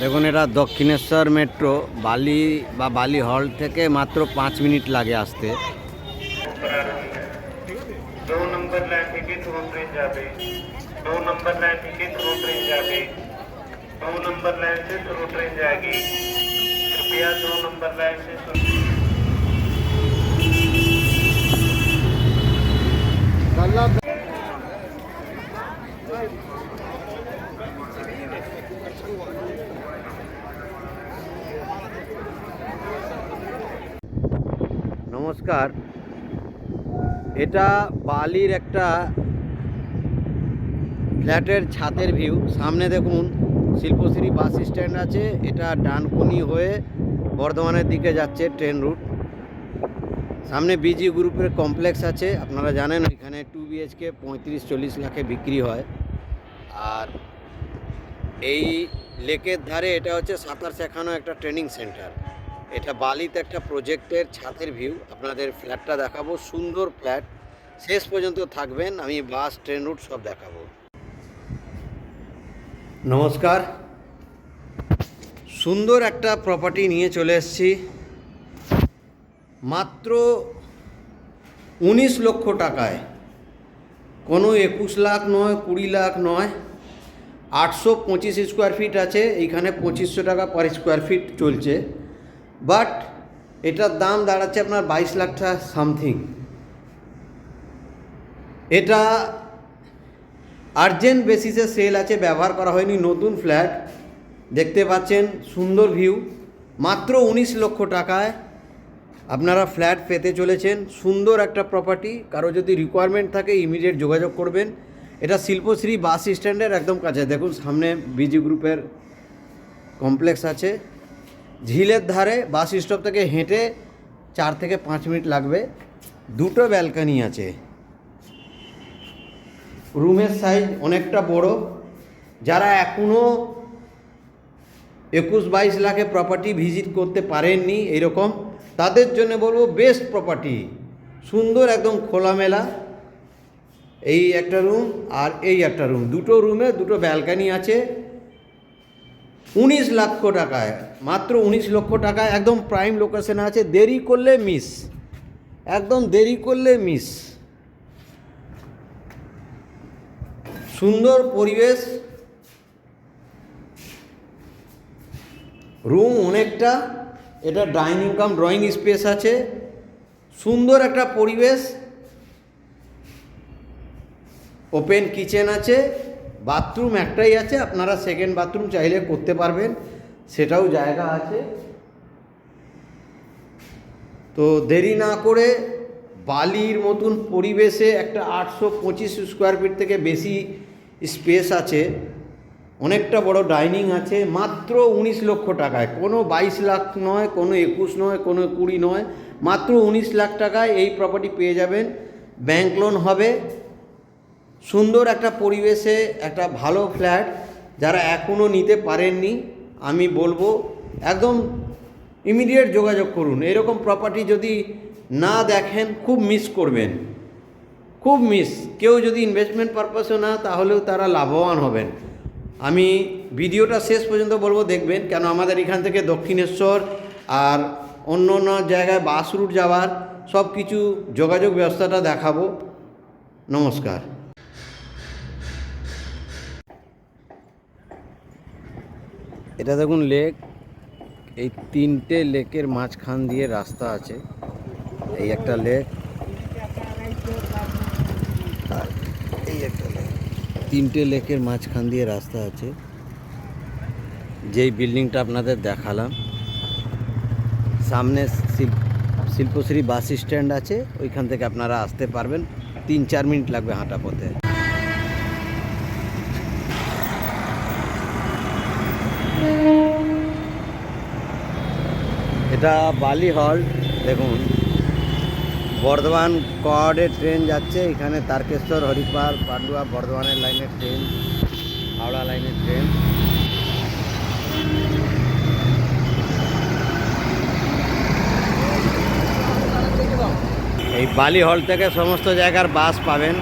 দেখুন, এটা দক্ষিণেশ্বর মেট্রো বালি বা বালি হল থেকে মাত্র 5 মিনিট লাগে আসতে। 2 नंबर लाइन থেকে थ्रू ट्रेन যাবে। 2 नंबर लाइन থেকে थ्रू ट्रेन যাবে। 2 नंबर लाइन से थ्रू ट्रेन जाएगी। कृपया 2 नंबर लाइन से নমস্কার, এটা বালির একটা ফ্ল্যাটের ছাদের ভিউ। সামনে দেখুন শিল্পশ্রী বাস স্ট্যান্ড আছে। এটা ডানকুনি হয়ে বর্ধমানের দিকে যাচ্ছে ট্রেন রুট। সামনে বিজি গ্রুপের কমপ্লেক্স আছে, আপনারা জানেন এখানে 2 BHK 35-40 লাখে বিক্রি হয়। আর এই লেকের ধারে এটা হচ্ছে সাঁতার শেখানো একটা ট্রেনিং সেন্টার। এটা বালিতে একটা প্রজেক্টের ছাদের ভিউ। আপনাদের ফ্ল্যাটটা দেখাবো, সুন্দর ফ্ল্যাট, শেষ পর্যন্ত থাকবেন, আমি বাস ট্রেন রুট সব দেখাবো। নমস্কার, সুন্দর একটা প্রপার্টি নিয়ে চলে এসেছি। মাত্র 19 লক্ষ টাকায়, কোনো 21 লাখ নয়, 20 লাখ নয়, 825 স্কোয়ার ফিট আছে। এইখানে 2500 টাকা পার স্কোয়ার ফিট চলছে, বাট এটার দাম দাঁড়াচ্ছে আপনার 22 লাখ টাকা সামথিং। এটা আর্জেন্ট বেসিসে সেল আছে, ব্যবহার করা হয়নি, নতুন ফ্ল্যাট। দেখতে পাচ্ছেন সুন্দর ভিউ। মাত্র 19 লক্ষ টাকায় আপনারা ফ্ল্যাট পেতে চলেছেন। সুন্দর একটা প্রপার্টি, কারো যদি রিকোয়ারমেন্ট থাকে ইমিডিয়েট যোগাযোগ করবেন। এটা শিল্পশ্রী বাস স্ট্যান্ডের একদম কাছে। দেখুন সামনে বিজি গ্রুপের কমপ্লেক্স আছে। ঝিলের ধারে, বাস স্টপ থেকে হেঁটে 4 থেকে 5 মিনিট লাগবে। 2টো ব্যালকনি আছে। রুমের সাইজ অনেকটা বড়। যারা এখনও 21-22 লাখে প্রপার্টি ভিজিট করতে পারেননি এরকম, তাদের জন্য বলবো বেস্ট প্রপার্টি। সুন্দর একদম খোলামেলা। এই একটা রুম আর এই একটা রুম, 2টো রুমে 2টো ব্যালকনি আছে। 19 লক্ষ টাকায়, মাত্র 19 লক্ষ টাকায় একদম প্রাইম লোকেশনে আছে। দেরি করলে মিস, একদম দেরি করলে মিস। সুন্দর পরিবেশ, রুম অনেকটা। এটা ডাইনিং কাম ড্রয়িং স্পেস আছে। সুন্দর একটা পরিবেশ, ওপেন কিচেন আছে, বাথরুম একটাই আছে। আপনারা সেকেন্ড বাথরুম চাইলে করতে পারবেন, সেটাও জায়গা আছে। তো দেরি না করে বালির মতন পরিবেশে একটা 825 স্কোয়ার ফিট থেকে বেশি স্পেস আছে, অনেকটা বড় ডাইনিং আছে। মাত্র 19 লক্ষ টাকায়, কোনো 22 লাখ নয়, কোনো 21 নয়, কোনো 20 নয়, মাত্র 19 লাখ টাকায় এই প্রপার্টি পেয়ে যাবেন। ব্যাংক লোন হবে। সুন্দর একটা পরিবেশে একটা ভালো ফ্ল্যাট। যারা এখনও নিতে পারেননি, আমি বলবো একদম ইমিডিয়েট যোগাযোগ করুন। এরকম প্রপার্টি যদি না দেখেন খুব মিস করবেন, খুব মিস। কেউ যদি ইনভেস্টমেন্ট পারপাসে না, তাহলেও তারা লাভবান হবেন। আমি ভিডিওটা শেষ পর্যন্ত বলবো, দেখবেন। কেন আমাদের এখান থেকে দক্ষিণেশ্বর আর অন্য অন্য জায়গায় বাস রুট যাওয়ার সব কিছু যোগাযোগ ব্যবস্থাটা দেখাবো। নমস্কার। এটা দেখুন লেক। এই 3টে লেকের মাঝখান দিয়ে রাস্তা আছে। এই একটা লেক, আর এই একটা লেক। 3টে লেকের মাঝখান দিয়ে রাস্তা আছে। যেই বিল্ডিংটা আপনাদের দেখালাম, সামনে শিল্পশ্রী বাস স্ট্যান্ড আছে, ওইখান থেকে আপনারা আসতে পারবেন। 3-4 মিনিট লাগবে হাঁটা পথে। এটা বালি হল্ট। দেখুন বর্ধমান কোয়ার্ডের ট্রেন যাচ্ছে, এখানে তারকেশ্বর, হরিপাল, পান্ডুয়া, বর্ধমানের লাইনের ট্রেন, হাওড়া লাইনের ট্রেন। এই বালি হল থেকে সমস্ত জায়গার বাস পাবেন।